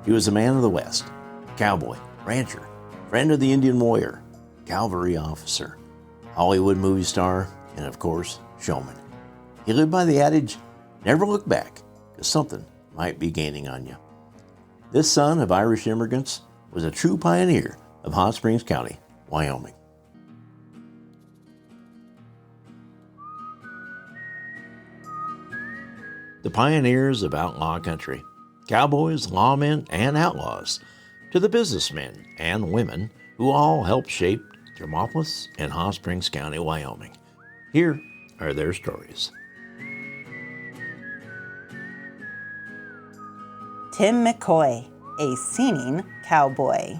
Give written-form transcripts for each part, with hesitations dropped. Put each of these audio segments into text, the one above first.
He was a man of the West, cowboy, rancher, friend of the Indian warrior, cavalry officer, Hollywood movie star, and of course, showman. He lived by the adage, never look back, because something might be gaining on you. This son of Irish immigrants was a true pioneer of Hot Springs County, Wyoming. The pioneers of outlaw country, cowboys, lawmen, and outlaws, to the businessmen and women who all helped shape Thermopolis and Hot Springs County, Wyoming. Here are their stories. Tim McCoy, a singing cowboy.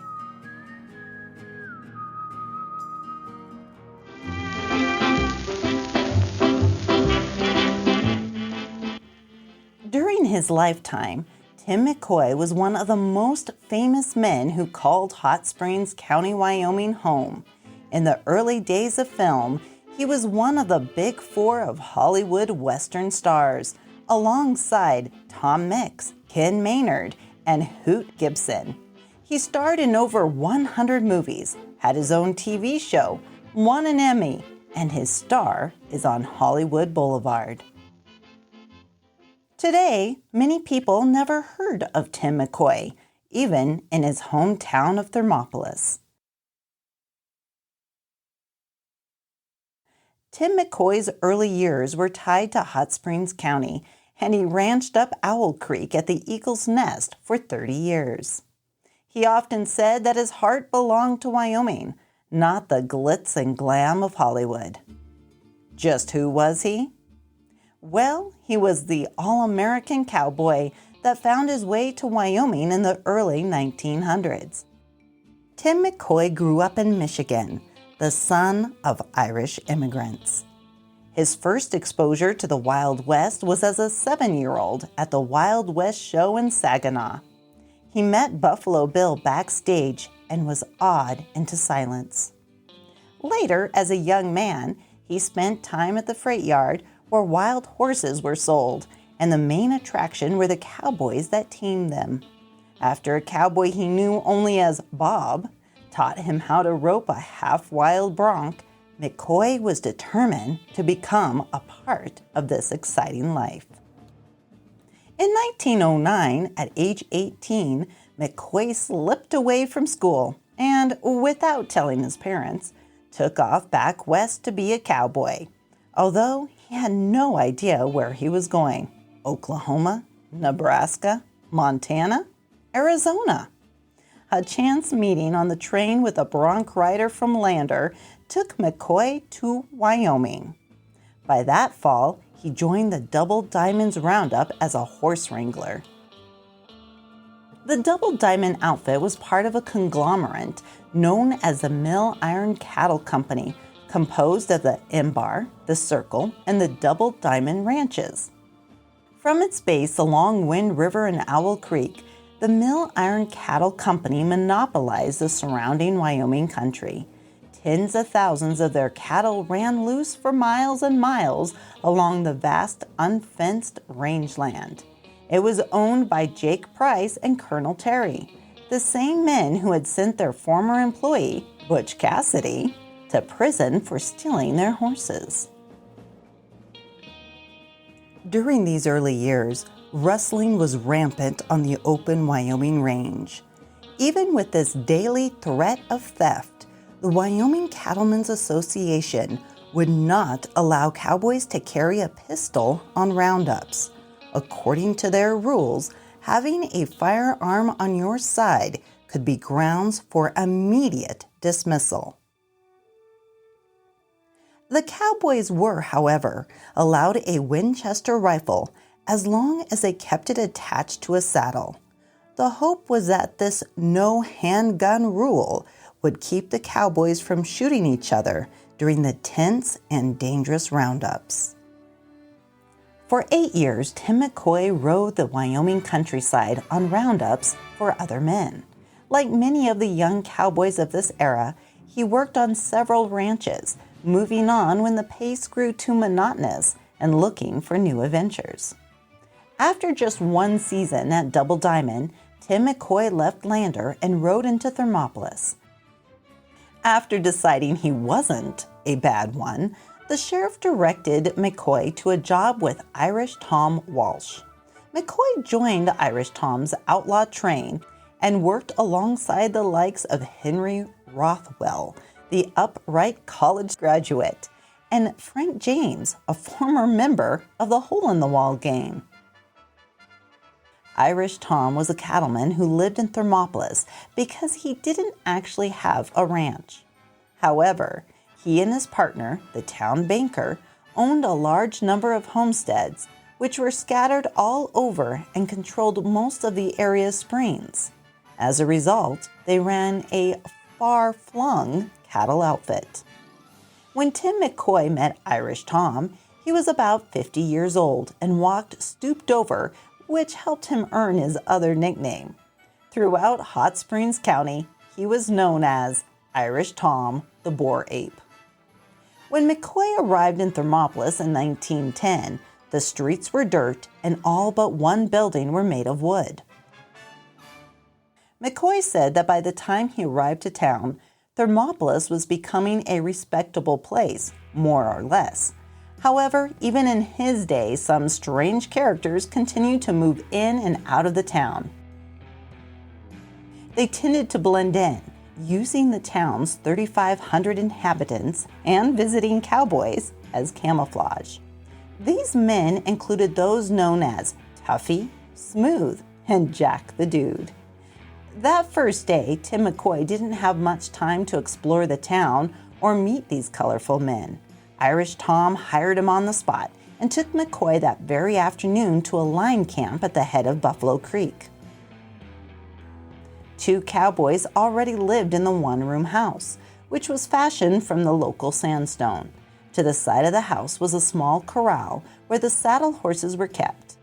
During his lifetime, Tim McCoy was one of the most famous men who called Hot Springs County, Wyoming home. In the early days of film, he was one of the big four of Hollywood Western stars, alongside Tom Mix, Ken Maynard, and Hoot Gibson. He starred in over 100 movies, had his own TV show, won an Emmy, and his star is on Hollywood Boulevard. Today, many people never heard of Tim McCoy, even in his hometown of Thermopolis. Tim McCoy's early years were tied to Hot Springs County, and he ranched up Owl Creek at the Eagle's Nest for 30 years. He often said that his heart belonged to Wyoming, not the glitz and glam of Hollywood. Just who was he? Well, he was the all-American cowboy that found his way to Wyoming in the early 1900s. Tim McCoy grew up in Michigan, the son of Irish immigrants. His first exposure to the Wild West was as a 7-year-old at the Wild West show in Saginaw. He met Buffalo Bill backstage and was awed into silence. Later, as a young man, he spent time at the freight yard where wild horses were sold, and the main attraction were the cowboys that teamed them. After a cowboy he knew only as Bob taught him how to rope a half-wild bronc, McCoy was determined to become a part of this exciting life. In 1909, at age 18, McCoy slipped away from school and, without telling his parents, took off back west to be a cowboy, although he had no idea where he was going. Oklahoma, Nebraska, Montana, Arizona. A chance meeting on the train with a bronc rider from Lander took McCoy to Wyoming. By that fall, he joined the Double Diamonds Roundup as a horse wrangler. The Double Diamond outfit was part of a conglomerate known as the Mill Iron Cattle Company, composed of the M-Bar, the Circle, and the Double Diamond ranches. From its base along Wind River and Owl Creek, the Mill Iron Cattle Company monopolized the surrounding Wyoming country. Tens of thousands of their cattle ran loose for miles and miles along the vast unfenced rangeland. It was owned by Jake Price and Colonel Terry, the same men who had sent their former employee, Butch Cassidy, to prison for stealing their horses. During these early years, rustling was rampant on the open Wyoming range. Even with this daily threat of theft, the Wyoming Cattlemen's Association would not allow cowboys to carry a pistol on roundups. According to their rules, having a firearm on your side could be grounds for immediate dismissal. The cowboys were, however, allowed a Winchester rifle as long as they kept it attached to a saddle. The hope was that this no handgun rule would keep the cowboys from shooting each other during the tense and dangerous roundups. For 8 years, Tim McCoy rode the Wyoming countryside on roundups for other men. Like many of the young cowboys of this era, he worked on several ranches, moving on when the pace grew too monotonous and looking for new adventures. After just one season at Double Diamond, Tim McCoy left Lander and rode into Thermopolis. After deciding he wasn't a bad one, the sheriff directed McCoy to a job with Irish Tom Walsh. McCoy joined Irish Tom's outlaw train and worked alongside the likes of Henry Rothwell, the upright college graduate, and Frank James, a former member of the Hole-in-the-Wall gang. Irish Tom was a cattleman who lived in Thermopolis because he didn't actually have a ranch. However, he and his partner, the town banker, owned a large number of homesteads, which were scattered all over and controlled most of the area's springs. As a result, they ran a far-flung cattle outfit. When Tim McCoy met Irish Tom, he was about 50 years old and walked stooped over, which helped him earn his other nickname. Throughout Hot Springs County, he was known as Irish Tom the Boar Ape. When McCoy arrived in Thermopolis in 1910, the streets were dirt and all but one building were made of wood. McCoy said that by the time he arrived to town, Thermopolis was becoming a respectable place, more or less. However, even in his day, some strange characters continued to move in and out of the town. They tended to blend in, using the town's 3,500 inhabitants and visiting cowboys as camouflage. These men included those known as Tuffy, Smooth, and Jack the Dude. That first day, Tim McCoy didn't have much time to explore the town or meet these colorful men. Irish Tom hired him on the spot and took McCoy that very afternoon to a line camp at the head of Buffalo Creek. 2 cowboys already lived in the one-room house, which was fashioned from the local sandstone. To the side of the house was a small corral where the saddle horses were kept.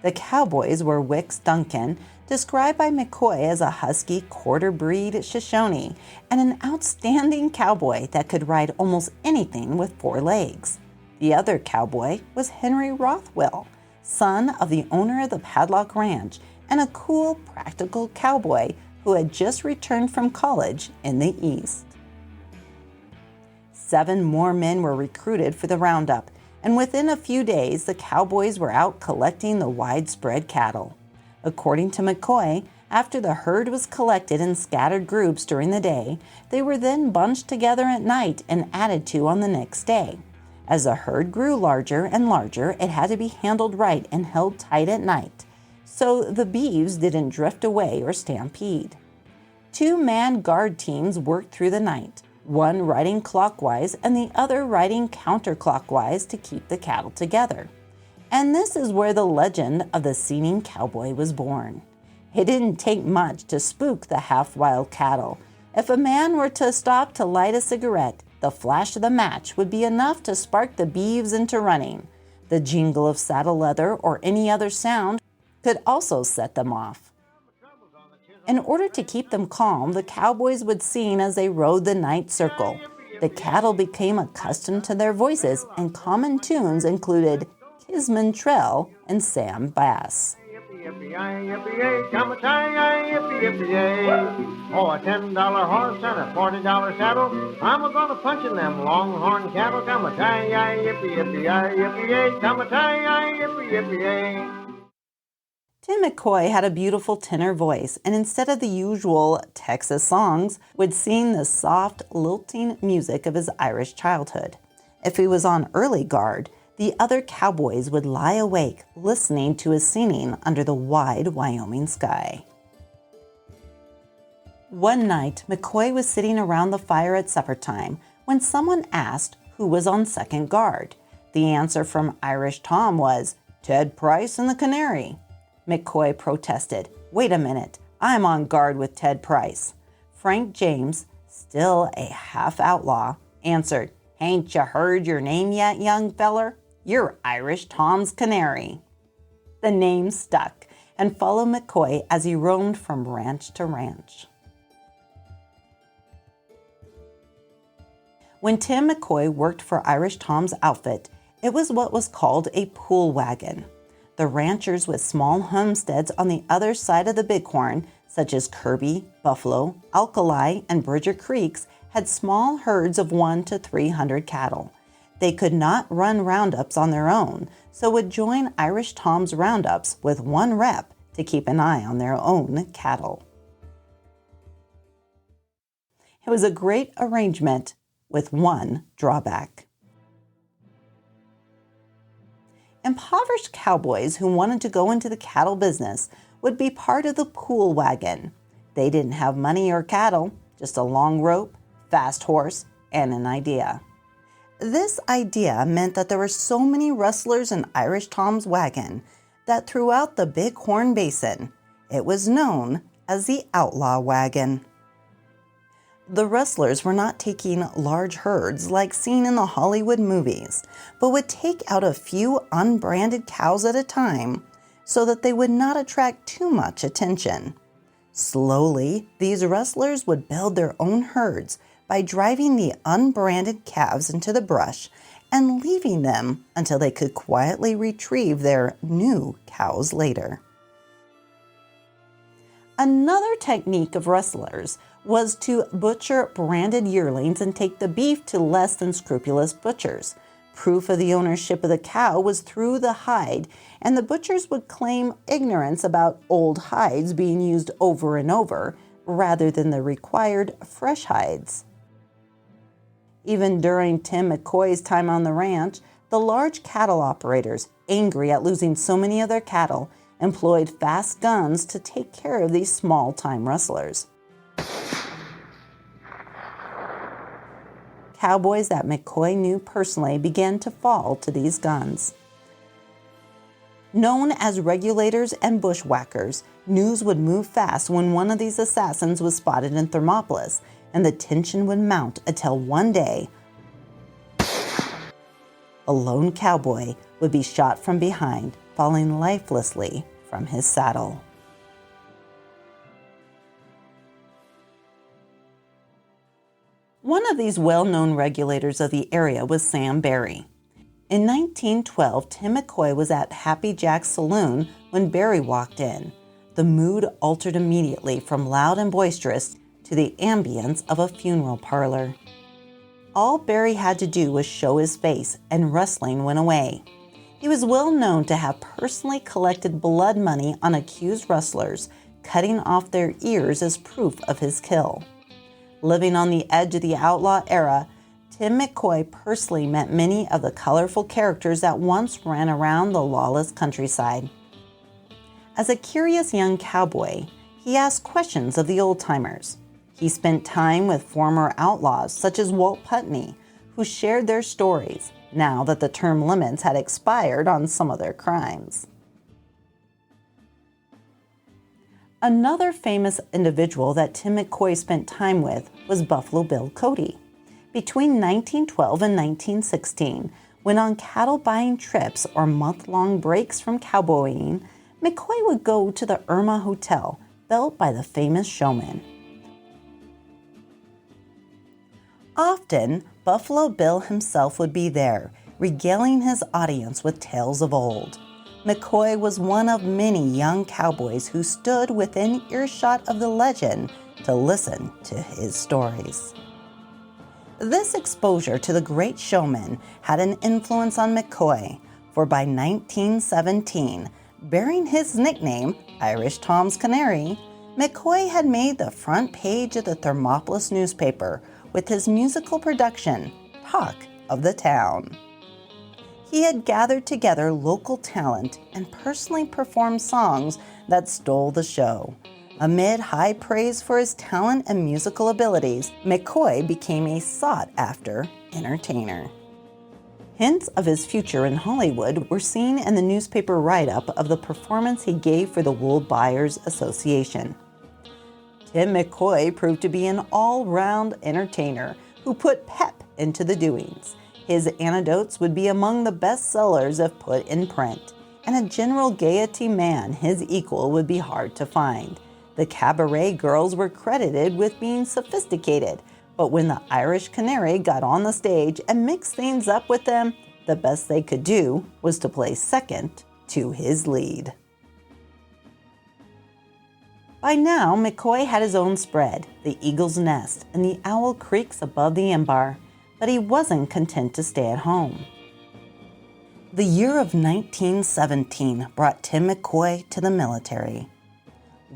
The cowboys were Wicks Duncan, described by McCoy as a husky quarter-breed Shoshone and an outstanding cowboy that could ride almost anything with 4 legs. The other cowboy was Henry Rothwell, son of the owner of the Padlock Ranch and a cool, practical cowboy who had just returned from college in the East. 7 more men were recruited for the roundup, and within a few days, the cowboys were out collecting the widespread cattle. According to McCoy, after the herd was collected in scattered groups during the day, they were then bunched together at night and added to on the next day. As the herd grew larger and larger, it had to be handled right and held tight at night, so the beeves didn't drift away or stampede. 2-man guard teams worked through the night, one riding clockwise and the other riding counterclockwise to keep the cattle together. And this is where the legend of the singing cowboy was born. It didn't take much to spook the half-wild cattle. If a man were to stop to light a cigarette, the flash of the match would be enough to spark the beeves into running. The jingle of saddle leather or any other sound could also set them off. In order to keep them calm, the cowboys would sing as they rode the night circle. The cattle became accustomed to their voices, and common tunes included Kisman Trell and Sam Bass. Oh, a $10 horse and a $40 saddle. I'm a-gonna punch in them longhorn cattle. Come a tie-yi, yippee-yippee-yi, yippee-yay. Come a tie-yi, yippee-yippee-yay. Tim McCoy had a beautiful tenor voice, and instead of the usual Texas songs, would sing the soft, lilting music of his Irish childhood. If he was on early guard, the other cowboys would lie awake listening to his singing under the wide Wyoming sky. One night, McCoy was sitting around the fire at supper time when someone asked who was on second guard. The answer from Irish Tom was, "Ted Price and the Canary." McCoy protested, "Wait a minute, I'm on guard with Ted Price." Frank James, still a half-outlaw, answered, "Hain't you heard your name yet, young feller? You're Irish Tom's Canary." The name stuck and followed McCoy as he roamed from ranch to ranch. When Tim McCoy worked for Irish Tom's outfit, it was what was called a pool wagon. The ranchers with small homesteads on the other side of the Bighorn, such as Kirby, Buffalo, Alkali, and Bridger Creeks, had small herds of 100 to 300 cattle. They could not run roundups on their own, so would join Irish Tom's roundups with one rep to keep an eye on their own cattle. It was a great arrangement with one drawback. Impoverished cowboys who wanted to go into the cattle business would be part of the pool wagon. They didn't have money or cattle, just a long rope, fast horse, and an idea. This idea meant that there were so many rustlers in Irish Tom's wagon that throughout the Bighorn Basin, it was known as the outlaw wagon. The rustlers were not taking large herds like seen in the Hollywood movies, but would take out a few unbranded cows at a time so that they would not attract too much attention. Slowly, these rustlers would build their own herds by driving the unbranded calves into the brush and leaving them until they could quietly retrieve their new cows later. Another technique of rustlers was to butcher branded yearlings and take the beef to less than scrupulous butchers. Proof of the ownership of the cow was through the hide, and the butchers would claim ignorance about old hides being used over and over, rather than the required fresh hides. Even during Tim McCoy's time on the ranch, the large cattle operators, angry at losing so many of their cattle, employed fast guns to take care of these small-time rustlers. Cowboys that McCoy knew personally began to fall to these guns. Known as regulators and bushwhackers, news would move fast when one of these assassins was spotted in Thermopolis, and the tension would mount until one day, a lone cowboy would be shot from behind, falling lifelessly from his saddle. One of these well-known regulators of the area was Sam Barry. In 1912, Tim McCoy was at Happy Jack's saloon when Barry walked in. The mood altered immediately from loud and boisterous to the ambience of a funeral parlor. All Barry had to do was show his face, and rustling went away. He was well known to have personally collected blood money on accused rustlers, cutting off their ears as proof of his kill. Living on the edge of the outlaw era, Tim McCoy personally met many of the colorful characters that once ran around the lawless countryside. As a curious young cowboy, he asked questions of the old-timers. He spent time with former outlaws such as Walt Putney, who shared their stories now that the term limits had expired on some of their crimes. Another famous individual that Tim McCoy spent time with was Buffalo Bill Cody. Between 1912 and 1916, when on cattle buying trips or month-long breaks from cowboying, McCoy would go to the Irma Hotel, built by the famous showman. Often, Buffalo Bill himself would be there, regaling his audience with tales of old. McCoy was one of many young cowboys who stood within earshot of the legend to listen to his stories. This exposure to the great showman had an influence on McCoy, for by 1917, bearing his nickname, Irish Tom's Canary, McCoy had made the front page of the Thermopolis newspaper with his musical production, Talk of the Town. He had gathered together local talent and personally performed songs that stole the show. Amid high praise for his talent and musical abilities, McCoy became a sought-after entertainer. Hints of his future in Hollywood were seen in the newspaper write-up of the performance he gave for the Wool Buyers Association. Tim McCoy proved to be an all-round entertainer who put pep into the doings. His anecdotes would be among the best sellers if put in print, and a general gaiety man his equal would be hard to find. The cabaret girls were credited with being sophisticated, but when the Irish Canary got on the stage and mixed things up with them, the best they could do was to play second to his lead. By now, McCoy had his own spread, the Eagle's Nest, and the Owl Creeks above the Embar, but he wasn't content to stay at home. The year of 1917 brought Tim McCoy to the military.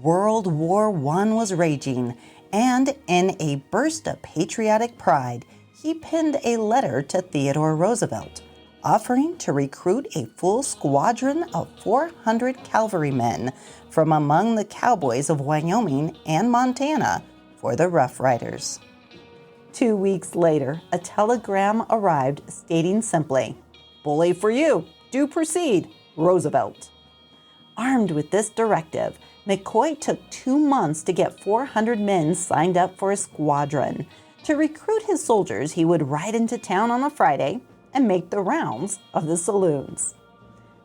World War I was raging, and in a burst of patriotic pride, he penned a letter to Theodore Roosevelt, offering to recruit a full squadron of 400 cavalrymen from among the cowboys of Wyoming and Montana for the Rough Riders. 2 weeks later, a telegram arrived stating simply, "Bully for you. Do proceed. Roosevelt." Armed with this directive, McCoy took 2 months to get 400 men signed up for a squadron. To recruit his soldiers, he would ride into town on a Friday and make the rounds of the saloons.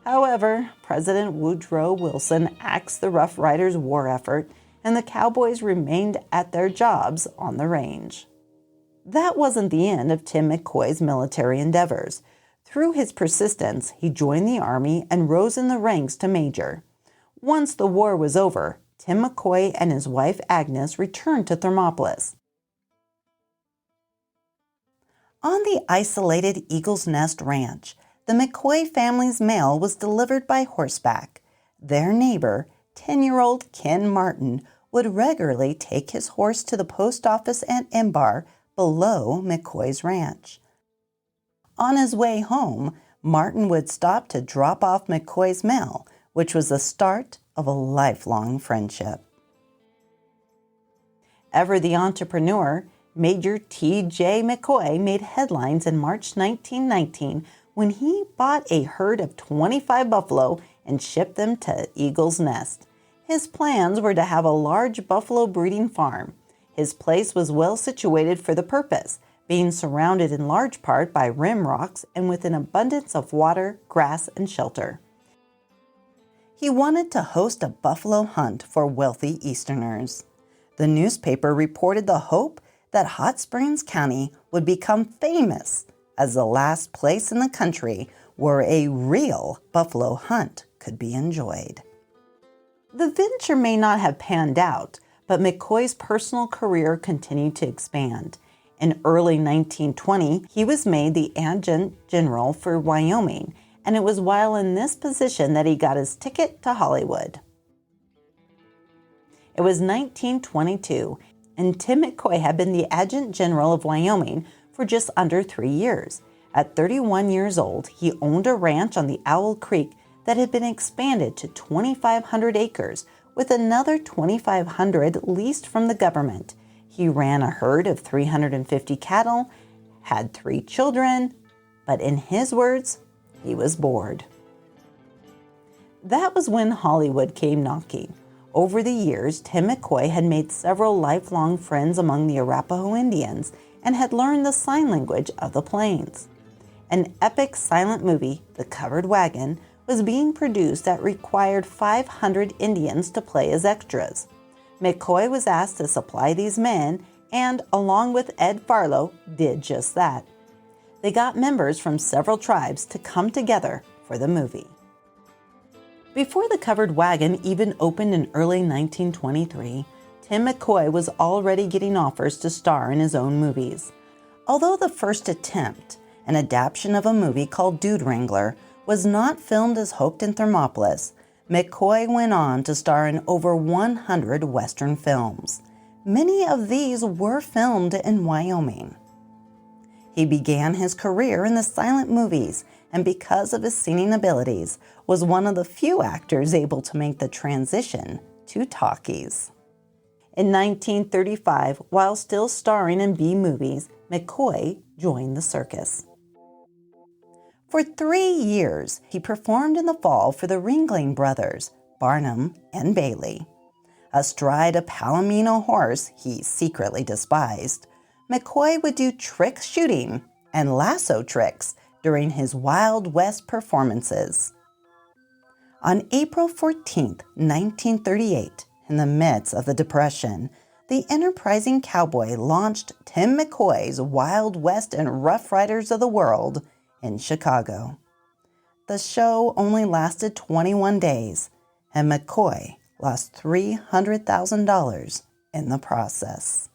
However, President Woodrow Wilson axed the Rough Riders' war effort, and the cowboys remained at their jobs on the range. That wasn't the end of Tim McCoy's military endeavors. Through his persistence, he joined the Army and rose in the ranks to major. Once the war was over, Tim McCoy and his wife Agnes returned to Thermopolis. On the isolated Eagle's Nest Ranch, the McCoy family's mail was delivered by horseback. Their neighbor, 10-year-old Ken Martin, would regularly take his horse to the post office at Embar below McCoy's ranch. On his way home, Martin would stop to drop off McCoy's mail, which was the start of a lifelong friendship. Ever the entrepreneur, Major T.J. McCoy made headlines in March 1919 when he bought a herd of 25 buffalo and shipped them to Eagle's Nest. His plans were to have a large buffalo breeding farm. His place was well situated for the purpose, being surrounded in large part by rim rocks and with an abundance of water, grass, and shelter. He wanted to host a buffalo hunt for wealthy Easterners. The newspaper reported the hope that Hot Springs County would become famous as the last place in the country where a real buffalo hunt could be enjoyed. The venture may not have panned out, but McCoy's personal career continued to expand. In early 1920, he was made the Adjutant General for Wyoming, and it was while in this position that he got his ticket to Hollywood. It was 1922, and Tim McCoy had been the Adjutant General of Wyoming for just under 3 years. At 31 years old, he owned a ranch on the Owl Creek that had been expanded to 2,500 acres, with another 2,500 leased from the government. He ran a herd of 350 cattle, had 3 children, but in his words, he was bored. That was when Hollywood came knocking. Over the years, Tim McCoy had made several lifelong friends among the Arapaho Indians and had learned the sign language of the plains. An epic silent movie, The Covered Wagon, was being produced that required 500 Indians to play as extras. McCoy was asked to supply these men and, along with Ed Farlow, did just that. They got members from several tribes to come together for the movie. Before The Covered Wagon even opened in early 1923, Tim McCoy was already getting offers to star in his own movies. Although the first attempt, an adaptation of a movie called Dude Wrangler, was not filmed as hoped in Thermopolis, McCoy went on to star in over 100 Western films. Many of these were filmed in Wyoming. He began his career in the silent movies, and because of his singing abilities, was one of the few actors able to make the transition to talkies. In 1935, while still starring in B movies, McCoy joined the circus. For 3 years, he performed in the fall for the Ringling Brothers, Barnum and Bailey. Astride a Palomino horse he secretly despised, McCoy would do trick shooting and lasso tricks during his Wild West performances. On April 14, 1938, in the midst of the Depression, the enterprising cowboy launched Tim McCoy's Wild West and Rough Riders of the World in Chicago. The show only lasted 21 days, and McCoy lost $300,000 in the process.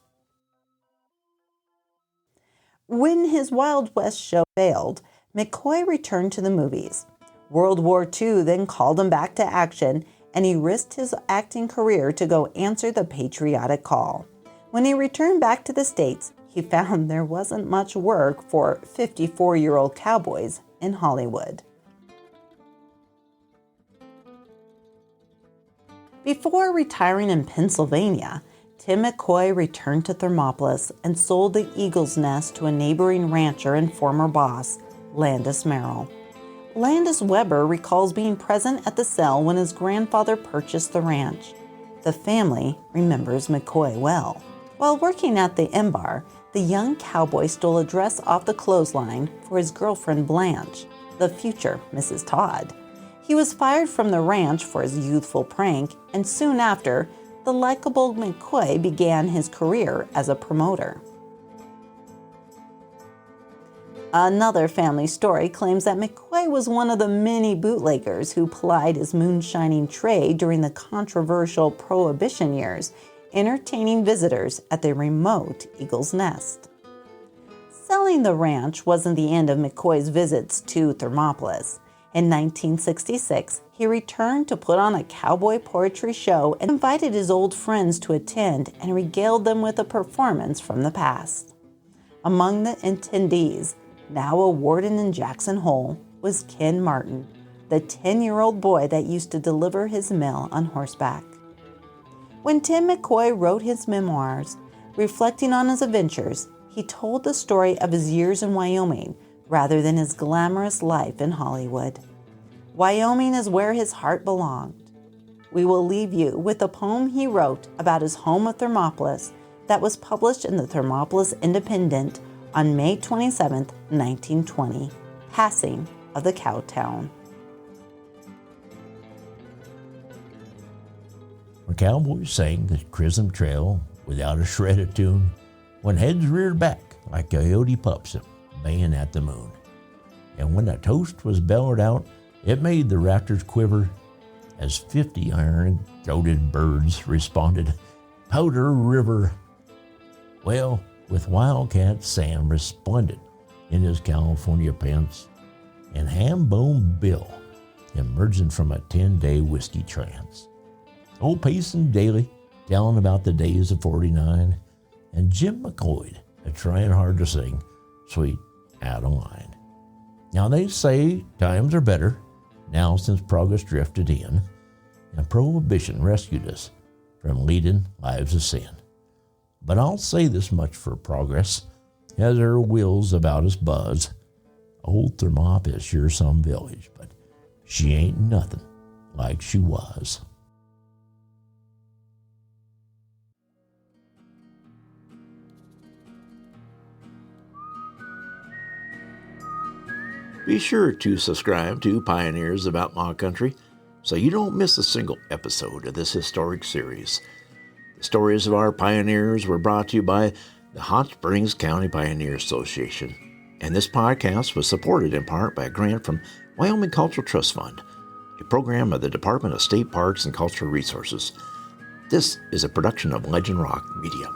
When his Wild West show failed, McCoy returned to the movies. World War II then called him back to action, and he risked his acting career to go answer the patriotic call. When he returned back to the States, he found there wasn't much work for 54-year-old cowboys in Hollywood. Before retiring in Pennsylvania, Tim McCoy returned to Thermopolis and sold the Eagle's Nest to a neighboring rancher and former boss, Landis Merrill. Landis Weber recalls being present at the sale when his grandfather purchased the ranch. The family remembers McCoy well. While working at the Inn Bar, the young cowboy stole a dress off the clothesline for his girlfriend Blanche, the future Mrs. Todd. He was fired from the ranch for his youthful prank, and soon after, the likable McCoy began his career as a promoter. Another family story claims that McCoy was one of the many bootleggers who plied his moonshining trade during the controversial Prohibition years, entertaining visitors at the remote Eagle's Nest. Selling the ranch wasn't the end of McCoy's visits to Thermopolis. In 1966, he returned to put on a cowboy poetry show and invited his old friends to attend and regaled them with a performance from the past. Among the attendees, now a warden in Jackson Hole, was Ken Martin, the 10-year-old boy that used to deliver his mail on horseback. When Tim McCoy wrote his memoirs, reflecting on his adventures, he told the story of his years in Wyoming rather than his glamorous life in Hollywood. Wyoming is where his heart belonged. We will leave you with a poem he wrote about his home of Thermopolis that was published in the Thermopolis Independent on May 27, 1920, Passing of the Cowtown. When cowboys sang the Chrism Trail without a shred of tune, when heads reared back like coyote pups baying at the moon. And when a toast was bellowed out, it made the rafters quiver as 50 iron-throated birds responded, "Powder River." Well, with Wildcat Sam resplendent in his California pants, and Ham-Bone Bill emerging from a 10-day whiskey trance. Old Payson Daly telling about the days of 49, and Jim McCoy trying hard to sing Sweet Out of Line. Now they say times are better now since progress drifted in, and Prohibition rescued us from leading lives of sin. But I'll say this much for progress, as her wheels about us buzz. Old Thermop is sure some village, but she ain't nothing like she was. Be sure to subscribe to Pioneers of Outlaw Country so you don't miss a single episode of this historic series. The stories of our pioneers were brought to you by the Hot Springs County Pioneer Association, and this podcast was supported in part by a grant from Wyoming Cultural Trust Fund, a program of the Department of State Parks and Cultural Resources. This is a production of Legend Rock Media.